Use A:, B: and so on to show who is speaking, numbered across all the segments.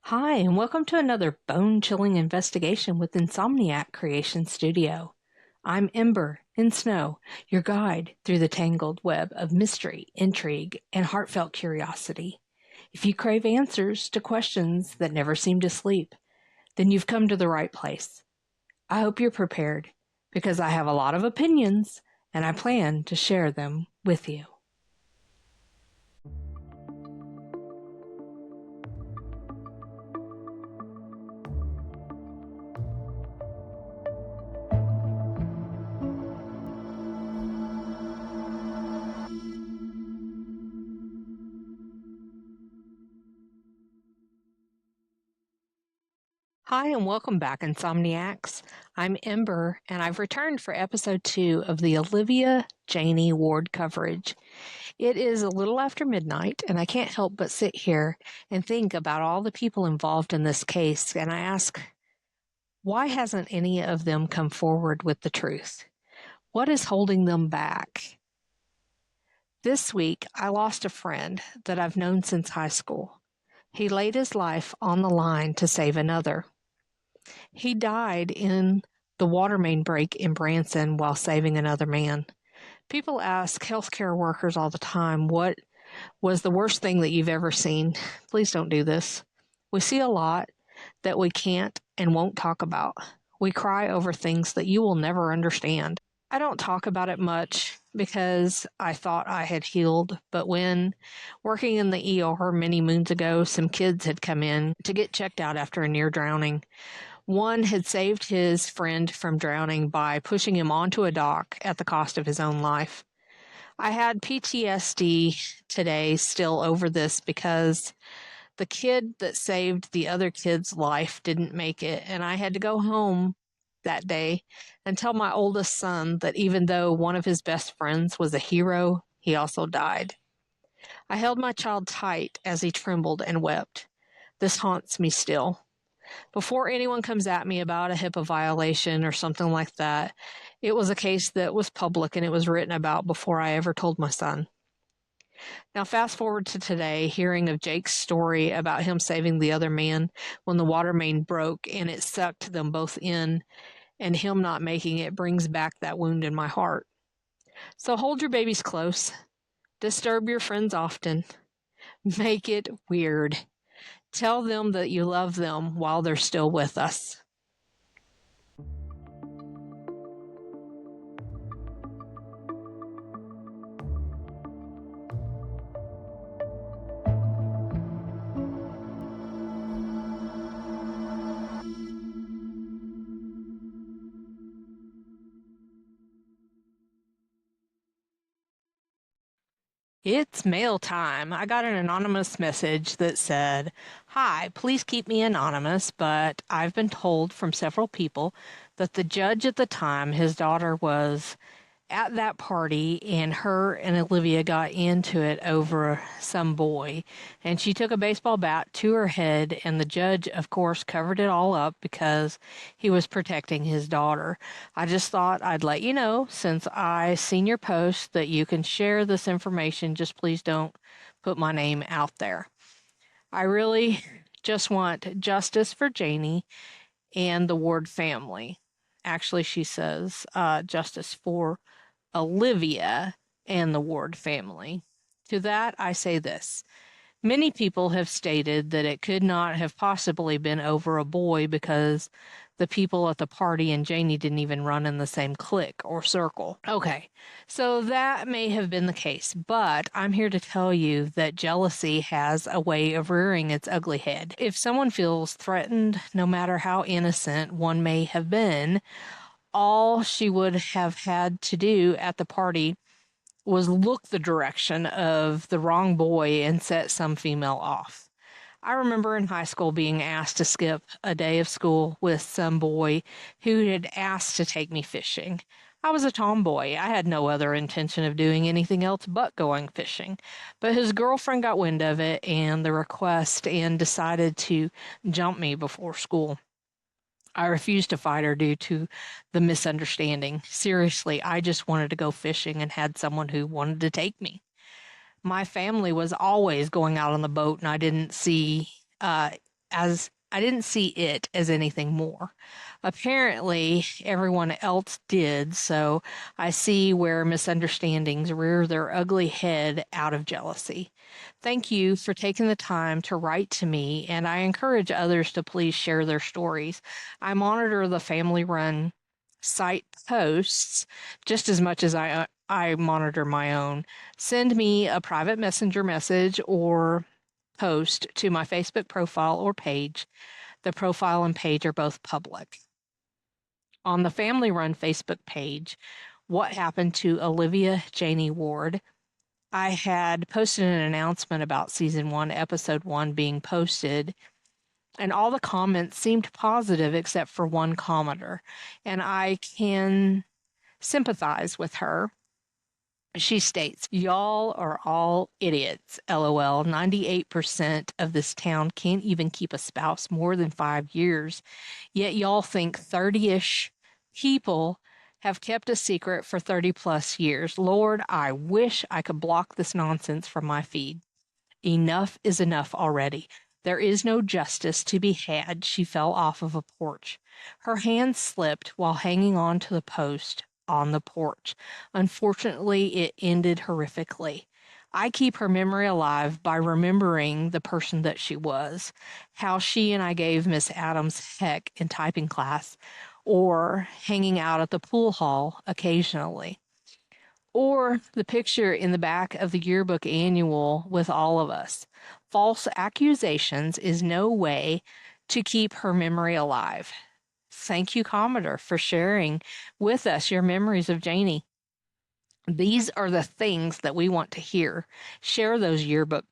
A: Hi, and welcome to another bone-chilling investigation with Insomniac Creation Studio. I'm Ember, Ensnow, your guide through the tangled web of mystery, intrigue, and heartfelt curiosity. If you crave answers to questions that never seem to sleep, then you've come to the right place. I hope you're prepared, because I have a lot of opinions, and I plan to share them with you. Hi, and welcome back, Insomniacs. I'm Ember, and I've returned for episode 2 of the Olivia Janie Ward coverage. It is a little after midnight, and I can't help but sit here and think about all the people involved in this case, and I ask, why hasn't any of them come forward with the truth? What is holding them back? This week, I lost a friend that I've known since high school. He laid his life on the line to save another. He died in the water main break in Branson while saving another man. People ask healthcare workers all the time, what was the worst thing that you've ever seen? Please don't do this. We see a lot that we can't and won't talk about. We cry over things that you will never understand. I don't talk about it much because I thought I had healed, but when working in the ER many moons ago, some kids had come in to get checked out after a near drowning. One had saved his friend from drowning by pushing him onto a dock at the cost of his own life. I had PTSD today still over this because the kid that saved the other kid's life didn't make it, and I had to go home that day and tell my oldest son that even though one of his best friends was a hero, he also died. I held my child tight as he trembled and wept. This haunts me still. Before anyone comes at me about a HIPAA violation or something like that, it was a case that was public and it was written about before I ever told my son. Now, fast forward to today, hearing of Jake's story about him saving the other man when the water main broke and it sucked them both in, and him not making it brings back that wound in my heart. So hold your babies close, disturb your friends often, make it weird. Tell them that you love them while they're still with us. It's mail time. I got an anonymous message that said, "Hi, please keep me anonymous, but I've been told from several people that the judge at the time, his daughter was at that party, and her and Olivia got into it over some boy, and she took a baseball bat to her head, and the judge, of course, covered it all up because he was protecting his daughter. I just thought I'd let you know, since I seen your post, that you can share this information. Just please don't put my name out there. I really just want justice for Janie and the Ward family." Actually, she says justice for Olivia and the Ward family. To that, I say this. Many people have stated that it could not have possibly been over a boy because the people at the party and Janie didn't even run in the same clique or circle. Okay, so that may have been the case, but I'm here to tell you that jealousy has a way of rearing its ugly head. If someone feels threatened, no matter how innocent one may have been, all she would have had to do at the party was look the direction of the wrong boy and set some female off. I remember in high school being asked to skip a day of school with some boy who had asked to take me fishing. I was a tomboy. I had no other intention of doing anything else but going fishing. But his girlfriend got wind of it and the request and decided to jump me before school. I refused to fight her due to the misunderstanding. Seriously, I just wanted to go fishing and had someone who wanted to take me. My family was always going out on the boat, and I didn't see it as anything more. Apparently, everyone else did, so I see where misunderstandings rear their ugly head out of jealousy. Thank you for taking the time to write to me, and I encourage others to please share their stories. I monitor the family run site posts just as much as I monitor my own. Send me a private messenger message or post to my Facebook profile or page. The profile and page are both public. On the family run Facebook page, What Happened to Olivia Janie Ward, I had posted an announcement about season 1, episode 1 being posted, and all the comments seemed positive except for one commenter, and I can sympathize with her. She states, "Y'all are all idiots. LOL. 98% of this town can't even keep a spouse more than 5 years. Yet y'all think 30-ish people have kept a secret for 30 plus years. Lord, I wish I could block this nonsense from my feed. Enough is enough already. There is no justice to be had." She fell off of a porch. Her hand slipped while hanging on to the post on the porch. Unfortunately, it ended horrifically. I keep her memory alive by remembering the person that she was, how she and I gave Miss Adams heck in typing class, or hanging out at the pool hall occasionally, or the picture in the back of the yearbook annual with all of us. False accusations is no way to keep her memory alive. Thank you, Commodore, for sharing with us your memories of Janie. These are the things that we want to hear. Share those yearbook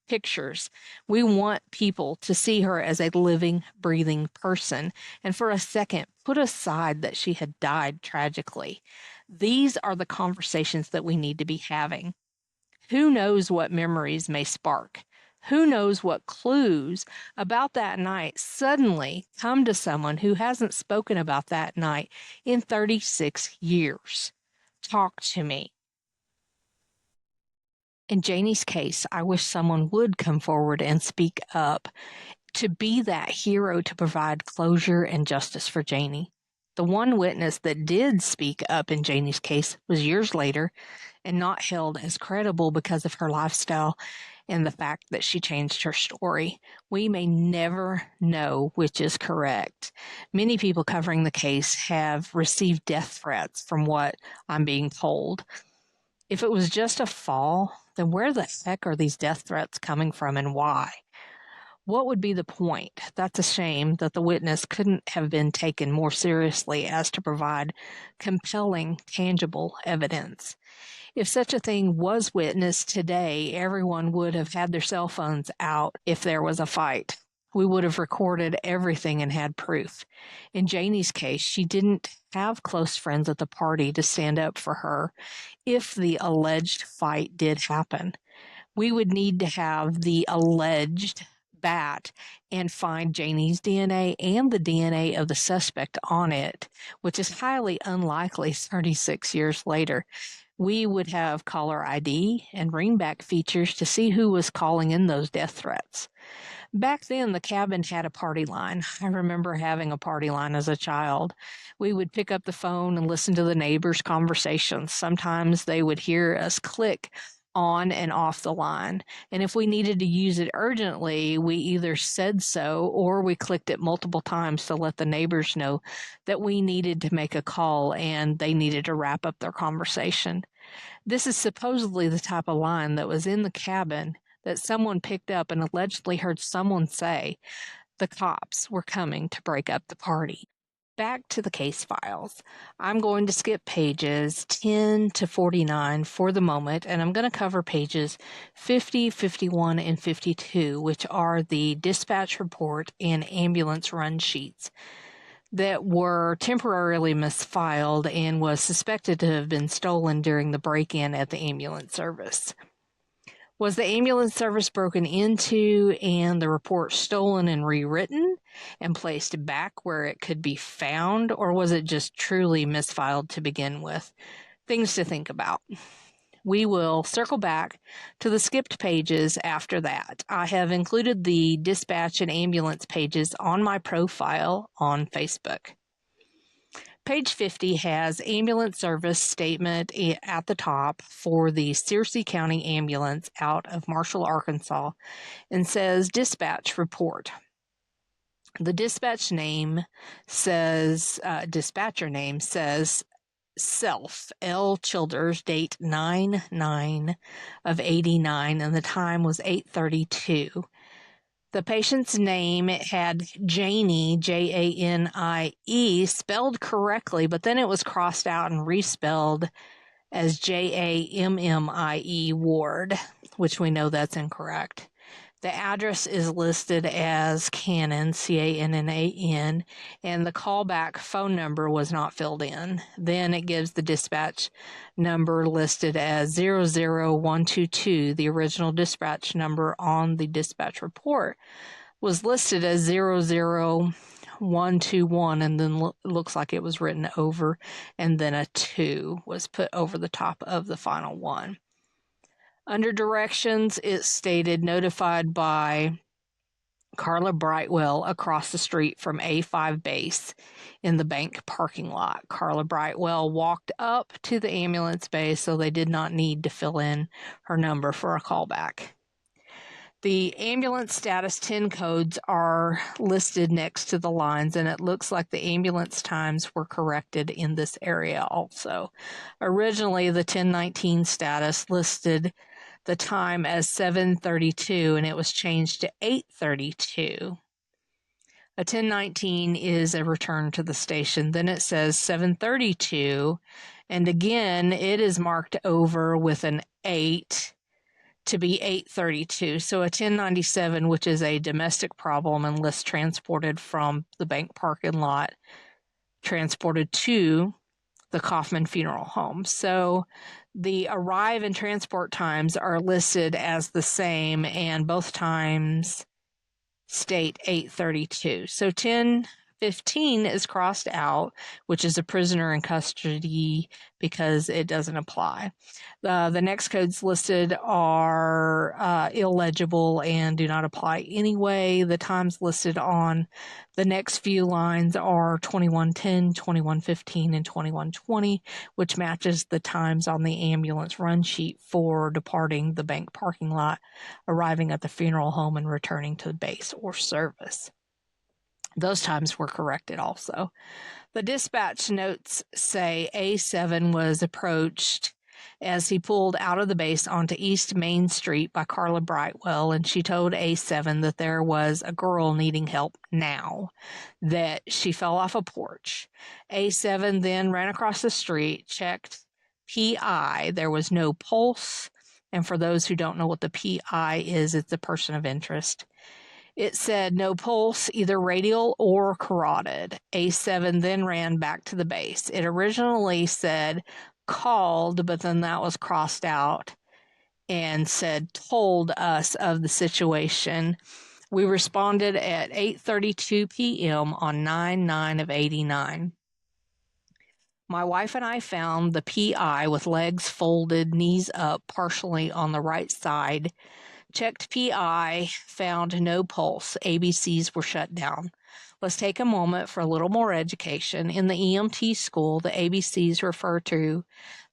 A: pictures. We want people to see her as a living, breathing person. And for a second, put aside that she had died tragically. These are the conversations that we need to be having. Who knows what memories may spark? Who knows what clues about that night suddenly come to someone who hasn't spoken about that night in 36 years? Talk to me. In Janie's case, I wish someone would come forward and speak up to be that hero to provide closure and justice for Janie. The one witness that did speak up in Janie's case was years later and not held as credible because of her lifestyle and the fact that she changed her story. We may never know which is correct. Many people covering the case have received death threats from what I'm being told. If it was just a fall, then where the heck are these death threats coming from and why? What would be the point? That's a shame that the witness couldn't have been taken more seriously as to provide compelling, tangible evidence. If such a thing was witnessed today, everyone would have had their cell phones out if there was a fight. We would have recorded everything and had proof. In Janie's case, she didn't have close friends at the party to stand up for her if the alleged fight did happen. We would need to have the alleged bat and find Janie's DNA and the DNA of the suspect on it, which is highly unlikely 36 years later. We would have caller ID and ringback features to see who was calling in those death threats. Back then, the cabin had a party line. I remember having a party line as a child. We would pick up the phone and listen to the neighbors' conversations. Sometimes they would hear us click on and off the line. And if we needed to use it urgently, we either said so or we clicked it multiple times to let the neighbors know that we needed to make a call and they needed to wrap up their conversation. This is supposedly the type of line that was in the cabin that someone picked up and allegedly heard someone say the cops were coming to break up the party. Back to the case files. I'm going to skip pages 10 to 49 for the moment, and I'm going to cover pages 50, 51, and 52, which are the dispatch report and ambulance run sheets that were temporarily misfiled and was suspected to have been stolen during the break-in at the ambulance service. Was the ambulance service broken into and the report stolen and rewritten and placed back where it could be found, or was it just truly misfiled to begin with? Things to think about. We will circle back to the skipped pages after that. I have included the dispatch and ambulance pages on my profile on Facebook. Page 50 has ambulance service statement at the top for the Searcy County Ambulance out of Marshall, Arkansas, and says dispatch report. The dispatcher name says Self, L. Childers, date 9/9 of 89, and the time was 8:32. The patient's name had Janie, Janie, spelled correctly, but then it was crossed out and respelled as Jammie Ward, which we know that's incorrect. The address is listed as Cannon, Cannan, and the callback phone number was not filled in. Then it gives the dispatch number listed as 00122. The original dispatch number on the dispatch report was listed as 00121, and then looks like it was written over, and then a 2 was put over the top of the final one. Under directions, it stated notified by Carla Brightwell across the street from A5 base in the bank parking lot. Carla Brightwell walked up to the ambulance base, so they did not need to fill in her number for a callback. The ambulance status 10 codes are listed next to the lines, and it looks like the ambulance times were corrected in this area also. Originally, the 1019 status listed the time as 7:32, and it was changed to 8:32. A 1019 is a return to the station. Then it says 7:32, and again, it is marked over with an 8 to be 8:32. So a 1097, which is a domestic problem and list transported from the bank parking lot, transported to the Kaufman Funeral Home. So the arrive and transport times are listed as the same, and both times state 8:32. So 1015 is crossed out, which is a prisoner in custody, because it doesn't apply. The next codes listed are illegible and do not apply anyway. The times listed on the next few lines are 2110, 2115, and 2120, which matches the times on the ambulance run sheet for departing the bank parking lot, arriving at the funeral home, and returning to the base or service. Those times were corrected also. The dispatch notes say A7 was approached as he pulled out of the base onto East Main Street by Carla Brightwell, and she told A7 that there was a girl needing help now, that she fell off a porch. A7 then ran across the street, checked PI. There was no pulse, and for those who don't know what the PI is, it's a person of interest. It said no pulse, either radial or carotid. A7 then ran back to the base. It originally said called, but then that was crossed out and said told us of the situation. We responded at 8:32 p.m. on 9/9 of 89. My wife and I found the PI with legs folded, knees up, partially on the right side. Checked PI, found no pulse. ABCs were shut down. Let's take a moment for a little more education. In the EMT school, the ABCs refer to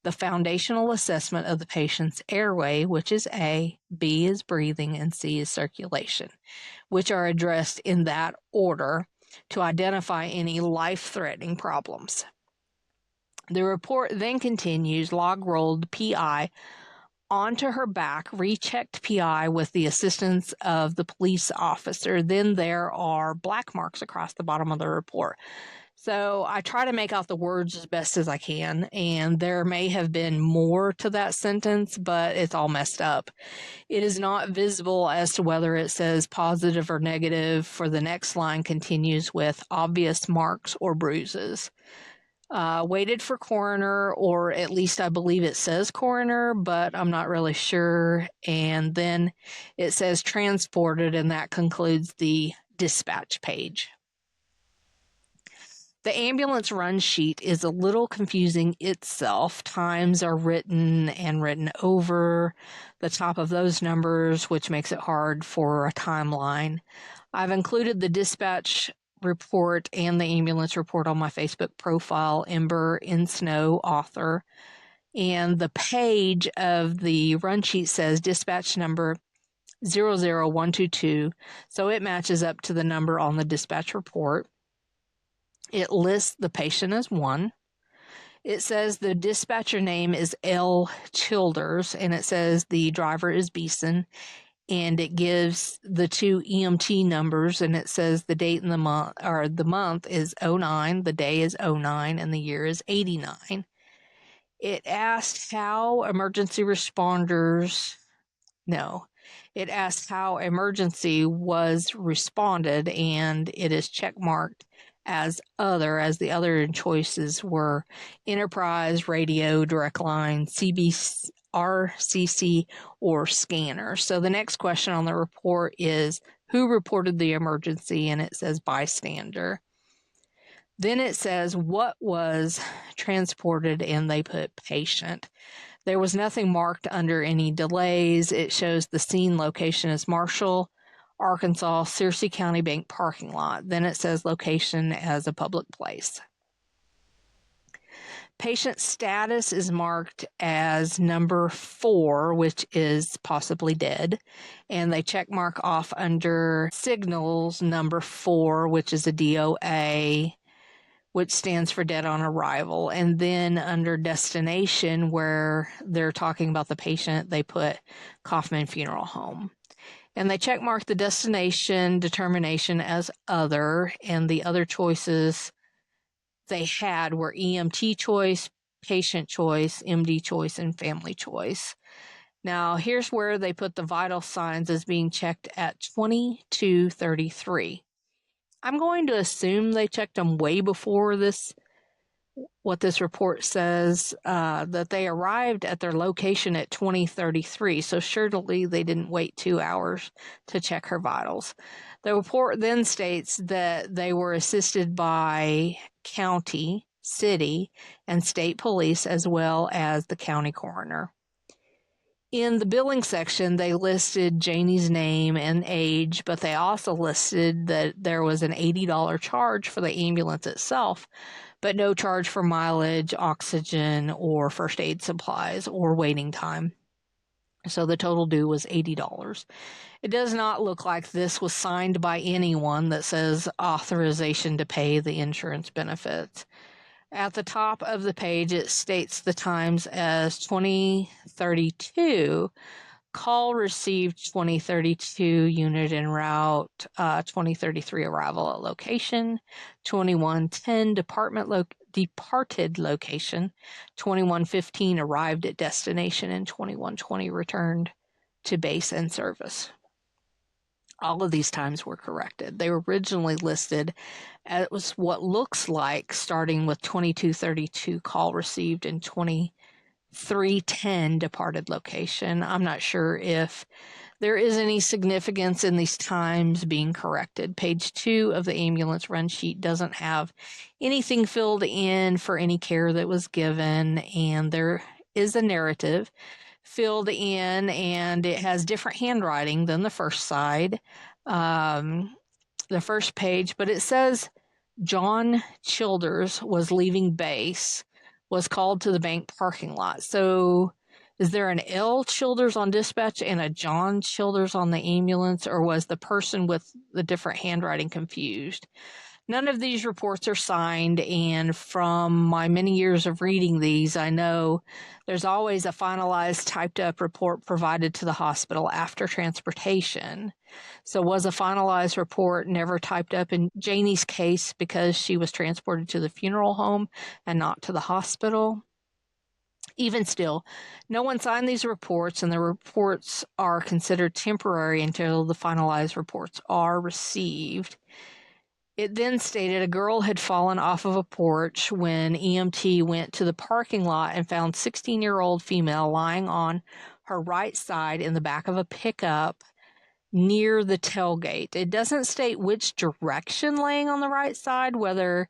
A: the foundational assessment of the patient's airway, which is A, B is breathing, and C is circulation, which are addressed in that order to identify any life-threatening problems. The report then continues, log rolled PI onto her back, rechecked PI with the assistance of the police officer. Then there are black marks across the bottom of the report. So I try to make out the words as best as I can, and there may have been more to that sentence, but it's all messed up. It is not visible as to whether it says positive or negative, for the next line continues with obvious marks or bruises. Waited for coroner, or at least I believe it says coroner, but I'm not really sure. And then it says transported, and that concludes the dispatch page. The ambulance run sheet is a little confusing itself. Times are written and written over the top of those numbers, which makes it hard for a timeline. I've included the dispatch report and the ambulance report on my Facebook profile, Ember, Ensnow, author. And the page of the run sheet says dispatch number 00122, so it matches up to the number on the dispatch report. It lists the patient as 1. It says the dispatcher name is L. Childers, and it says the driver is Beeson, and it gives the 2 EMT numbers, and it says the date and the month, or the month is 09, the day is 09, and the year is 89. It asked how emergency responders, no, it asked how emergency was responded, and it is checkmarked as other, as the other choices were enterprise, radio, direct line, CB, RCC, or scanner. So the next question on the report is who reported the emergency, and it says bystander. Then it says what was transported, and they put patient. There was nothing marked under any delays. It shows the scene location as Marshall, Arkansas, Searcy County Bank parking lot. Then it says location as a public place. Patient status is marked as number 4, which is possibly dead. And they check mark off under signals number 4, which is a DOA, which stands for dead on arrival. And then under destination, where they're talking about the patient, they put Kaufman Funeral Home. And they check mark the destination determination as other, and the other choices they had were EMT choice, patient choice, MD choice, and family choice. Now, here's where they put the vital signs as being checked at 22:33. I'm going to assume they checked them way before this, what this report says, that they arrived at their location at 20:33. So surely they didn't wait 2 hours to check her vitals. The report then states that they were assisted by county, city, and state police, as well as the county coroner. In the billing section, they listed Janie's name and age, but they also listed that there was an $80 charge for the ambulance itself, but no charge for mileage, oxygen, or first aid supplies, or waiting time. So the total due was $80. It does not look like this was signed by anyone that says authorization to pay the insurance benefits. At the top of the page, it states the times as 2032, call received 2032, unit en route, 2033 arrival at location, 2110 departed location, 2115 arrived at destination, and 2120 returned to base and service. All of these times were corrected. They were originally listed as what looks like starting with 2232 call received and 2310 departed location. I'm not sure if there is any significance in these times being corrected. Page 2 of the ambulance run sheet doesn't have anything filled in for any care that was given, and there is a narrative filled in, and it has different handwriting than the first side, the first page, but it says John Childers was leaving base, was called to the bank parking lot. So is there an L Childers on dispatch and a John Childers on the ambulance, or was the person with the different handwriting confused? None of these reports are signed, and from my many years of reading these, I know there's always a finalized typed up report provided to the hospital after transportation. So was a finalized report never typed up in Janie's case because she was transported to the funeral home and not to the hospital? Even still, no one signed these reports, and the reports are considered temporary until the finalized reports are received. It then stated a girl had fallen off of a porch when EMT went to the parking lot and found 16-year-old female lying on her right side in the back of a pickup near the tailgate. It doesn't state which direction laying on the right side, whether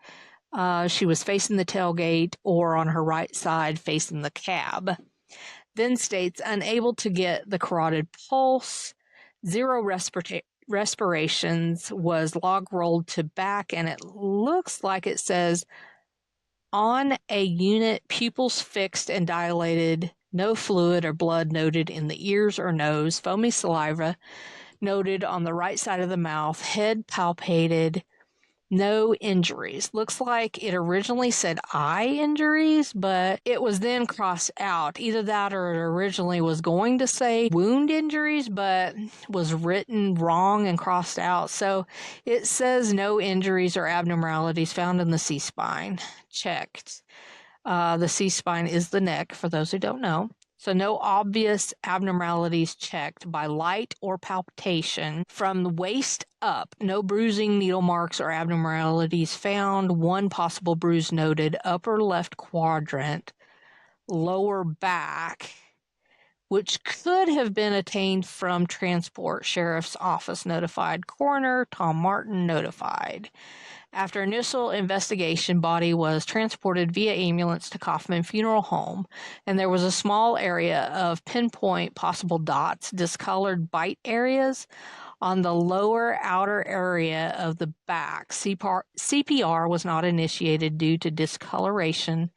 A: She was facing the tailgate or on her right side facing the cab. Then states unable to get the carotid pulse, zero respirations, was log rolled to back, and it looks like it says on a unit, pupils fixed and dilated, no fluid or blood noted in the ears or nose, foamy saliva noted on the right side of the mouth, head palpated, no injuries. Looks like it originally said eye injuries, but it was then crossed out. Either that or it originally was going to say wound injuries, but was written wrong and crossed out. So it says no injuries or abnormalities found in the C-spine. Checked. The C-spine is the neck, for those who don't know. So no obvious abnormalities checked by light or palpation from the waist up. No bruising, needle marks, or abnormalities found. One possible bruise noted, upper left quadrant, lower back, which could have been attained from transport. Sheriff's office notified. Coroner Tom Martin notified. After initial investigation, body was transported via ambulance to Kaufman Funeral Home, and there was a small area of pinpoint possible dots, discolored bite areas on the lower outer area of the back. CPR was not initiated due to discoloration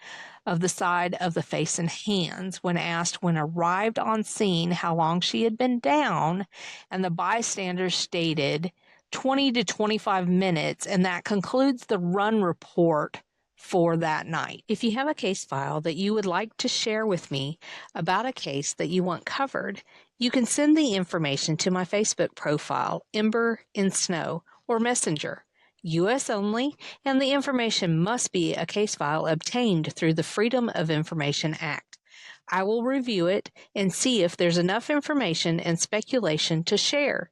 A: of the side of the face and hands. When asked when arrived on scene how long she had been down, and the bystanders stated 20 to 25 minutes, and that concludes the run report for that night. If you have a case file that you would like to share with me about a case that you want covered, you can send the information to my Facebook profile, Ember Ensnow, or Messenger. U.S. only, and the information must be a case file obtained through the Freedom of Information Act. I will review it and see if there's enough information and speculation to share.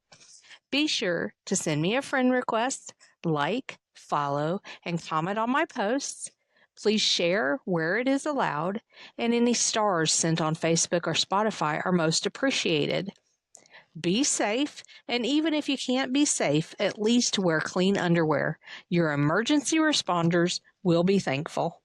A: Be sure to send me a friend request, like, follow, and comment on my posts. Please share where it is allowed, and any stars sent on Facebook or Spotify are most appreciated. Be safe, and even if you can't be safe, at least wear clean underwear. Your emergency responders will be thankful.